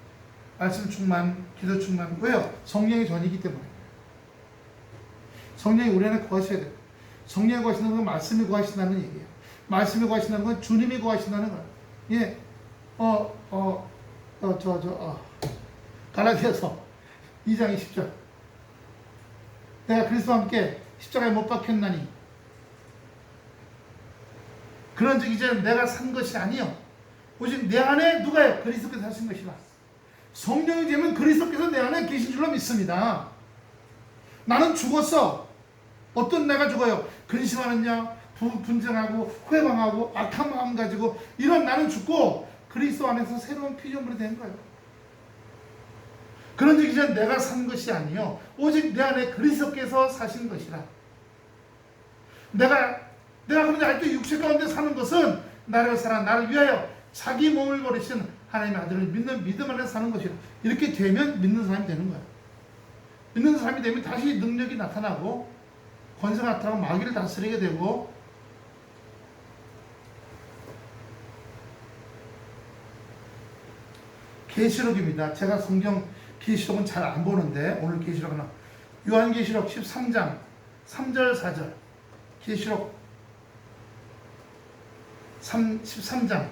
A: 말씀 충만, 기도 충만. 왜요? 성령이 전이기 때문에. 성령이 우리 안에 거하셔야 돼요. 성령이 거하신다는 건 말씀이 거하신다는 얘기예요. 말씀이 거하신다는 건 주님이 거하신다는 거예요. 갈라디아서 2장 20절. 내가 그리스도와 함께 십자가에 못 박혔나니 그런즉 이제는 내가 산 것이 아니요 오직 내 안에 누가요? 그리스도께서 하신 것이라. 성령이 되면 그리스도께서 내 안에 계신 줄로 믿습니다. 나는 죽었어. 어떤 내가 죽어요? 근심하는 자, 분쟁하고 회방하고 악한 마음 가지고 이런 나는 죽고 그리스도 안에서 새로운 피조물이 된 거예요. 그런즉 이제 내가 산 것이 아니요 오직 내 안에 그리스도께서 사신 것이라. 내가 그런데 아직도 육체 가운데 사는 것은 나를 사랑, 나를 위하여 자기 몸을 버리신 하나님의 아들을 믿는 믿음 안에 사는 것이라. 이렇게 되면 믿는 사람이 되는 거예요. 믿는 사람이 되면 다시 능력이 나타나고 권세가 나타나고 마귀를 다스리게 되고, 계시록입니다. 제가 성경 계시록은 잘 안 보는데 오늘 계시록은 요한계시록 13장 3절 4절, 계시록 13장.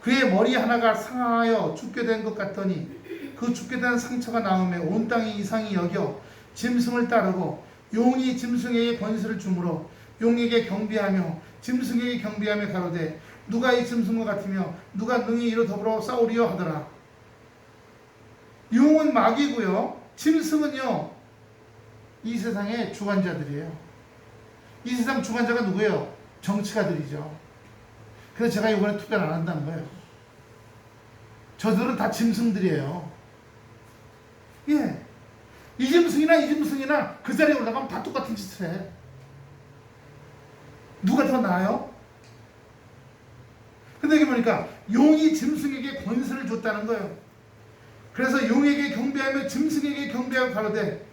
A: 그의 머리 하나가 상하여 죽게 된 것 같더니 그 죽게 된 상처가 나오며 온 땅이 이상히 여겨 짐승을 따르고 용이 짐승에게 권세를 주므로 용에게 경배하며 짐승에게 경배하며 가로되 누가 이 짐승과 같으며 누가 능히 이로 더불어 싸우리요 하더라. 용은 마귀고요, 짐승은요 이 세상의 주관자들이에요. 이 세상 주관자가 누구예요? 정치가들이죠. 그래서 제가 이번에 투표를 안 한다는 거예요. 저들은 다 짐승들이에요. 이 짐승이나 그 자리에 올라가면 다 똑같은 짓을 해. 누가 더 나아요? 근데 이게 보니까 용이 짐승에게 권세를 줬다는 거예요. 그래서 용에게 경배하며 짐승에게 경배하고 가로되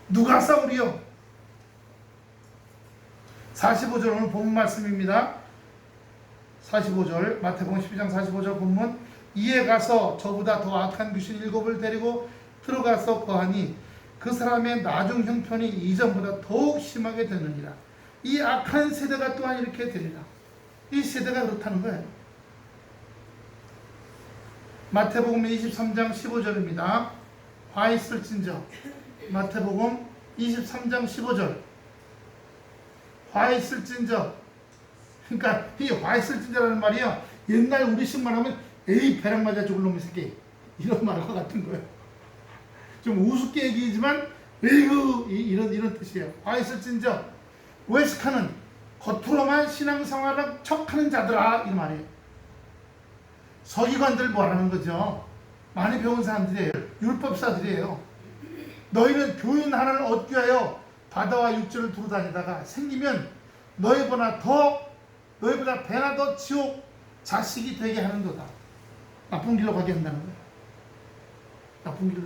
A: 누가 싸우리요? 45절 오늘 본문 말씀입니다. 45절 마태복음 12장 45절 본문. 이에 가서 저보다 더 악한 귀신 7을 데리고 들어가서 거하니 그 사람의 나중 형편이 이전보다 더욱 심하게 되느니라. 이 악한 세대가 또한 이렇게 되리라. 이 세대가 그렇다는 거예요. 마태복음 23장 15절입니다. 화 있을진저. 마태복음 23장 15절. 화 있을진저. 그러니까 이 화 있을진저라는 말이요, 옛날 우리식 말하면 에이 배랑 맞아 죽을 놈의 새끼, 이런 말과 같은 거예요. 좀 우습게 얘기지만 에이구 이런 뜻이에요. 와 있을진저 외식하는 겉으로만 신앙생활을 척하는 자들아 이 말이에요. 서기관들 뭐라는 거죠? 많이 배운 사람들이에요. 율법사들이에요. 너희는 교인 하나를 얻기 위하여 바다와 육지를 두루 다니다가 생기면 너희보다 배나 더 지옥 자식이 되게 하는도다. 나쁜 길로 가게 한다는 거예요. 나쁜 길로.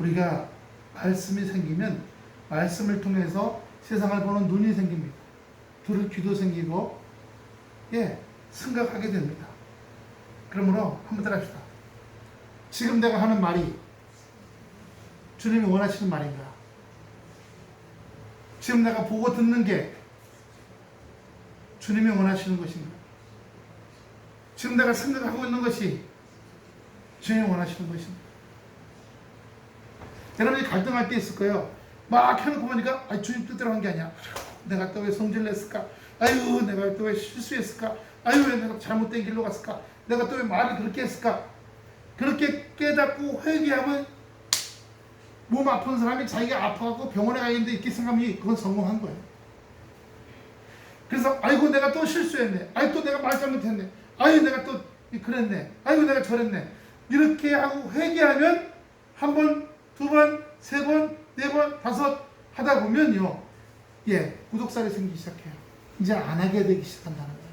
A: 우리가 말씀이 생기면 말씀을 통해서 세상을 보는 눈이 생깁니다. 들을 귀도 생기고 생각하게 됩니다. 그러므로 한번 따라합시다. 지금 내가 하는 말이 주님이 원하시는 말인가? 지금 내가 보고 듣는 게 주님이 원하시는 것인가? 지금 내가 생각하고 있는 것이 주님이 원하시는 것인가? 여러분이 갈등할 때 있을 거예요. 막 해놓고 보니까 주님 뜻대로 한 게 아니야. 내가 또 왜 성질을 냈을까? 아유 내가 또 왜 실수했을까? 아유 왜 내가 잘못된 길로 갔을까? 내가 또 왜 말을 그렇게 했을까? 그렇게 깨닫고 회개하면 몸 아픈 사람이 자기가 아파갖고 병원에 가겠는데 이렇게 생각하면 그건 성공한 거예요. 그래서 아이고 내가 또 실수했네. 아이고 또 내가 말 잘못했네. 아이고 내가 또 그랬네. 아이고 내가 저랬네. 이렇게 하고 회개하면 한 번, 두 번, 세 번, 네 번, 다섯 하다 보면요. 구독살이 생기기 시작해요. 이제 안 하게 되기 시작한다는 거예요.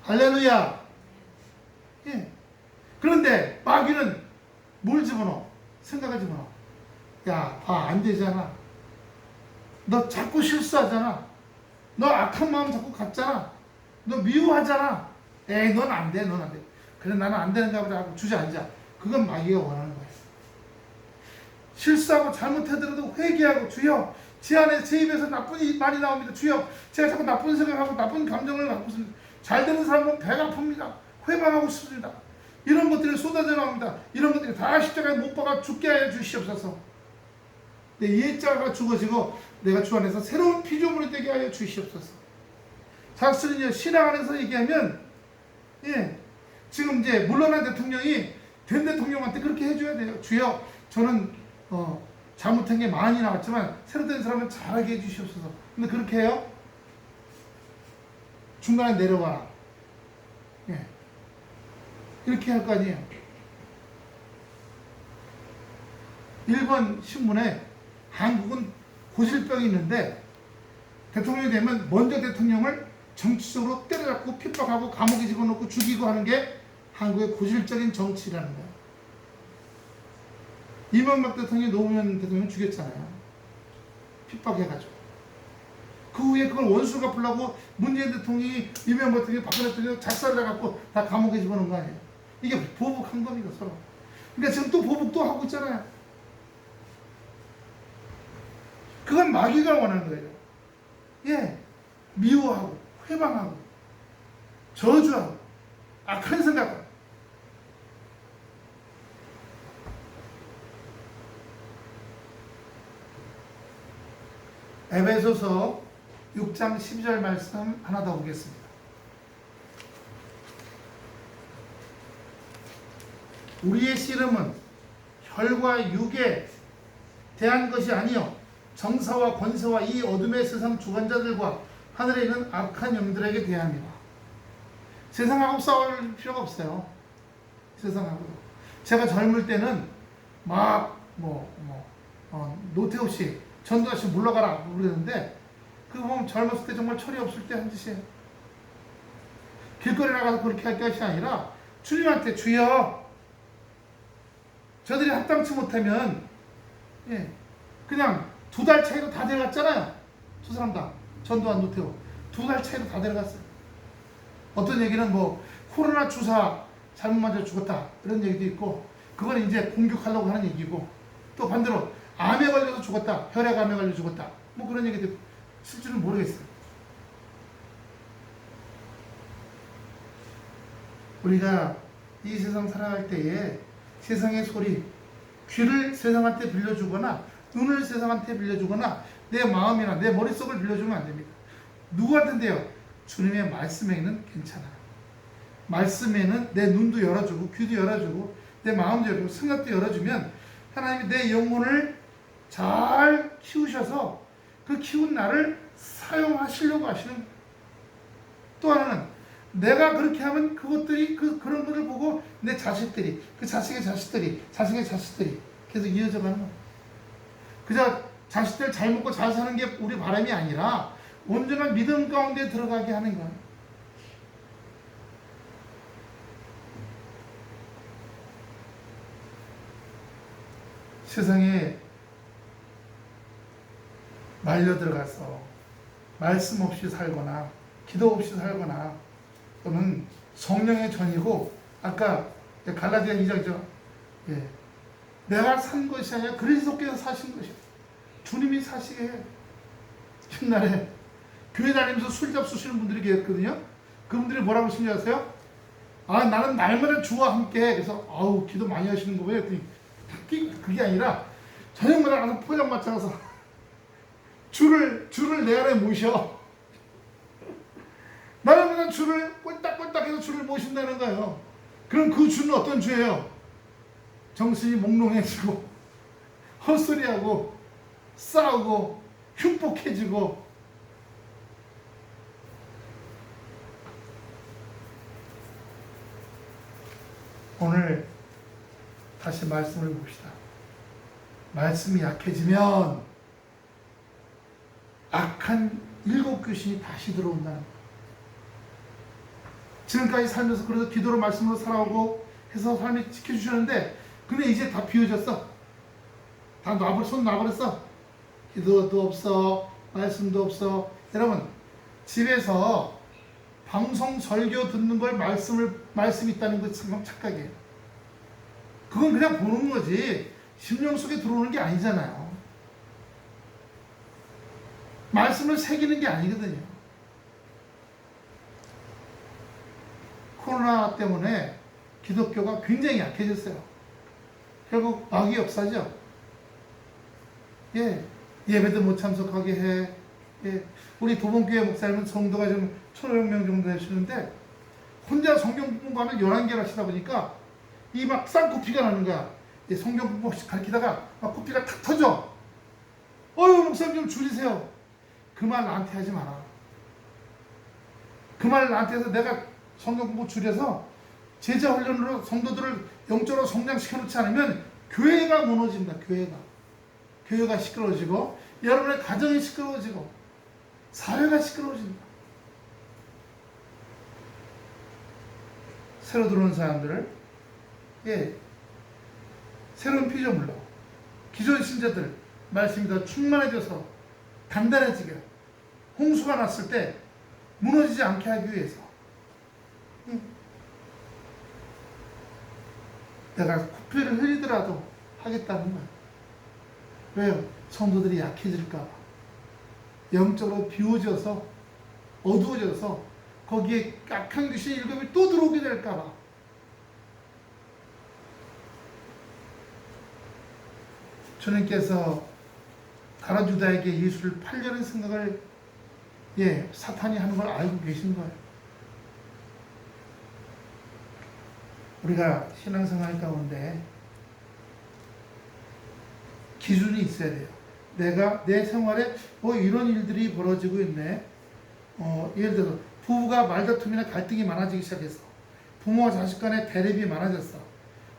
A: 할렐루야. 그런데 마귀는 뭘 집어넣어? 생각을 집어넣어. 야, 봐, 안 되잖아. 너 자꾸 실수하잖아. 너 악한 마음 자꾸 갖잖아. 너 미워하잖아. 에이, 넌 안 돼, 넌 안 돼. 그래, 나는 안 되는가 보다 하고 주저앉아. 그건 마귀가 원하는 거예요. 실수하고 잘못하더라도 회개하고 주여, 제 안에 제 입에서 나쁜 말이 나옵니다. 주여, 제가 자꾸 나쁜 생각하고 나쁜 감정을 갖고 있습니다. 잘 되는 사람은 배가 아픕니다. 회방하고 싶습니다. 이런 것들이 쏟아져 나옵니다. 이런 것들이 다 십자가에 못 박아 죽게 하여 주시옵소서. 내 옛자가 죽어지고 내가 주 안에서 새로운 피조물이 되게 하여 주시옵소서. 사실은요, 신앙 안에서 얘기하면 지금 이제 물러난 대통령이 된 대통령한테 그렇게 해줘야 돼요. 주여, 저는 잘못한 게 많이 나왔지만 새로 된 사람은 잘하게 해주시옵소서. 근데 그렇게 해요? 중간에 내려와. 이렇게 할 거 아니에요. 일본 신문에 한국은 고질병이 있는데 대통령이 되면 먼저 대통령을 정치적으로 때려잡고 핍박하고 감옥에 집어넣고 죽이고 하는 게 한국의 고질적인 정치라는 거예요. 이명박 대통령이 노무현 대통령 죽였잖아요. 핍박해가지고. 그 후에 그걸 원수 갚으려고 문재인 대통령이 이명박 대통령이 박근혜 대통령이 작살을 해갖고 다 감옥에 집어넣은 거 아니에요. 이게 보복한 겁니다, 서로. 그러니까 지금 또 보복도 하고 있잖아요. 그건 마귀가 원하는 거예요. 미워하고 회방하고 저주하고 악한 생각하고. 에베소서 6장 12절 말씀 하나 더 보겠습니다. 우리의 씨름은 혈과 육에 대한 것이 아니요 정사와 권세와 이 어둠의 세상 주관자들과 하늘에 있는 악한 영들에게 대함이라. 세상하고 싸울 필요가 없어요. 세상하고. 제가 젊을 때는 막 노태우 씨, 전두환 씨 물러가라 그러는데 그거 보면 젊었을 때 정말 철이 없을 때 한 짓이에요. 길거리 나가서 그렇게 할 것이 아니라 주님한테 주여, 저들이 합당치 못하면 그냥 2달 차이로 다 데려갔잖아요. 두 사람 다. 전두환, 노태우. 2달 차이로 다 데려갔어요. 어떤 얘기는 코로나 주사 잘못 맞아 죽었다 이런 얘기도 있고, 그건 이제 공격하려고 하는 얘기고, 또 반대로 암에 걸려서 죽었다, 혈액암에 걸려 죽었다, 그런 얘기도 실제로는 모르겠어요. 우리가 이 세상 살아갈 때에 세상의 소리, 귀를 세상한테 빌려주거나 눈을 세상한테 빌려주거나 내 마음이나 내 머릿속을 빌려주면 안 됩니다. 누구한테인데요? 주님의 말씀에는 괜찮아요. 말씀에는 내 눈도 열어주고 귀도 열어주고 내 마음도 열어주고 생각도 열어주면 하나님이 내 영혼을 잘 키우셔서 그 키운 나를 사용하시려고 하시는 거예요. 또 하나는 내가 그렇게 하면 그것들이 그런 것을 보고 내 자식들이 그 자식의 자식들이 계속 이어져 가는 거예요. 그저 자식들 잘 먹고 잘 사는 게 우리 바람이 아니라 온전한 믿음 가운데 들어가게 하는 거예요. 세상에 말려 들어가서 말씀 없이 살거나 기도 없이 살거나 또는 성령의 전이고 아까 갈라디아 2장이죠. 예. 내가 산 것이 아니라 그리스도께서 사신 것이야. 주님이 사시게 해. 옛날에 교회 다니면서 술 잡수시는 분들이 계셨거든요. 그분들이 뭐라고 하시는지 아세요? 아, 나는 날마다 주와 함께 해. 그래서 아우 기도 많이 하시는 거예요. 그게 아니라 저녁마다 가서 포장마차 가서 줄을 내 안에 모셔. 날마다 줄을 꼴딱꼴딱해서 줄을 모신다는 거예요. 그럼 그 주는 어떤 주예요? 정신이 몽롱해지고 헛소리하고 싸우고 흉폭해지고 오늘 다시 말씀을 봅시다. 말씀이 약해지면 악한 일곱 귀신이 다시 들어온다는 거예요. 지금까지 살면서 그래서 기도로 말씀으로 살아오고 해서 삶이 지켜주셨는데 근데 이제 다 비워졌어. 다 손 놔버렸어. 기도도 없어. 말씀도 없어. 여러분 집에서 방송 설교 듣는 걸 말씀 있다는 거 참 착각이에요. 그건 그냥 보는 거지 심령 속에 들어오는 게 아니잖아요. 말씀을 새기는 게 아니거든요. 코로나 때문에 기독교가 굉장히 약해졌어요. 결국 악의 역사죠. 예, 예배도 못 참석하게 해. 예, 우리 도봉교회 목사님은 성도가 좀 1,500명 정도 되시는데 혼자 성경 공부하면 11개를 하시다 보니까 이 막 쌍코피가 나는 거야. 성경 공부 가르치다가 막 코피가 탁 터져. 어휴 목사님 좀 줄이세요. 그 말 나한테 하지 마라. 그 말 나한테 해서 내가 성경 공부 줄여서 제자 훈련으로 성도들을 영적으로 성장시켜 놓지 않으면 교회가 무너진다. 교회가 시끄러워지고 여러분의 가정이 시끄러워지고 사회가 시끄러워진다. 새로 들어온 사람들을 새로운 피조물로 기존 신자들 말씀이 더 충만해져서 단단해지게 홍수가 났을 때 무너지지 않게 하기 위해서 내가 코피를 흘리더라도 하겠다는 거야. 왜요? 성도들이 약해질까 봐. 영적으로 비워져서 어두워져서 거기에 악한 귀신 일곱이 또 들어오게 될까 봐. 주님께서 가룟유다에게 예수를 팔려는 생각을 사탄이 하는 걸 알고 계신 거예요. 우리가 신앙생활 가운데 기준이 있어야 돼요. 내가 내 생활에 이런 일들이 벌어지고 있네. 예를 들어서 부부가 말다툼이나 갈등이 많아지기 시작했어. 부모와 자식 간의 대립이 많아졌어.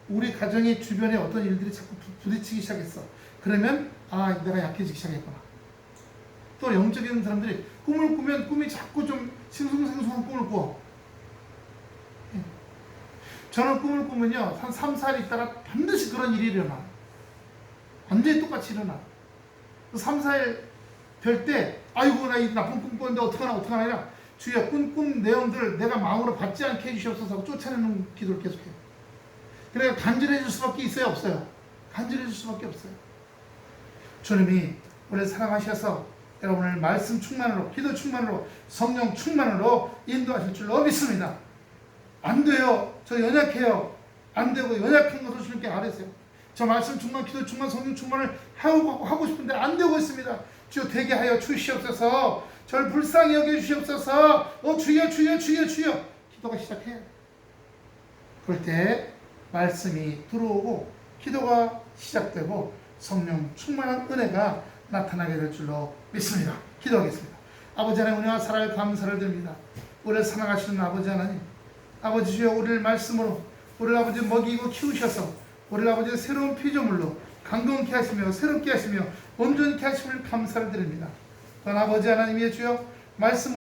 A: 우리 가정의 주변에 어떤 일들이 자꾸 부딪히기 시작했어. 그러면 내가 약해지기 시작했구나. 또 영적인 사람들이 꿈을 꾸면 꿈이 자꾸 좀 싱숭생숭한 꿈을 꿔. 저는 꿈을 꾸면요 한 3, 4일 있다가 반드시 그런 일이 일어나. 완전히 똑같이 일어나. 3, 4일 될 때 아이고 나 이 나쁜 꿈 꿨는데 어떡하나 아니라 주여 꿈 내용들을 내가 마음으로 받지 않게 해주시옵소서 하고 쫓아내는 기도를 계속해요. 그러니까 간절해질 수밖에 있어요 없어요? 간절해질 수밖에 없어요. 주님이 우리를 사랑하셔서 여러분을 말씀 충만으로 기도 충만으로 성령 충만으로 인도하실 줄로 믿습니다. 안 돼요. 저 연약해요. 안 되고 연약한 것을 주님께 아뢰세요. 저 말씀 충만, 기도 충만, 성령 충만을 하고 싶은데 안 되고 있습니다. 주여 되게 하여 주시옵소서. 저를 불쌍히 여겨 주시옵소서. 주여. 기도가 시작해요. 그럴 때 말씀이 들어오고 기도가 시작되고 성령 충만한 은혜가 나타나게 될 줄로 믿습니다. 기도하겠습니다. 아버지 하나님 은혜와 사랑을 감사를 드립니다. 우리를 사랑하시는 아버지 하나님, 아버지 주여 우리를 말씀으로 우리를 아버지 먹이고 키우셔서 우리를 아버지 새로운 피조물로 강건케 하시며 새롭게 하시며 온전케 하심을 감사를 드립니다. 또한 아버지 하나님의 주여 말씀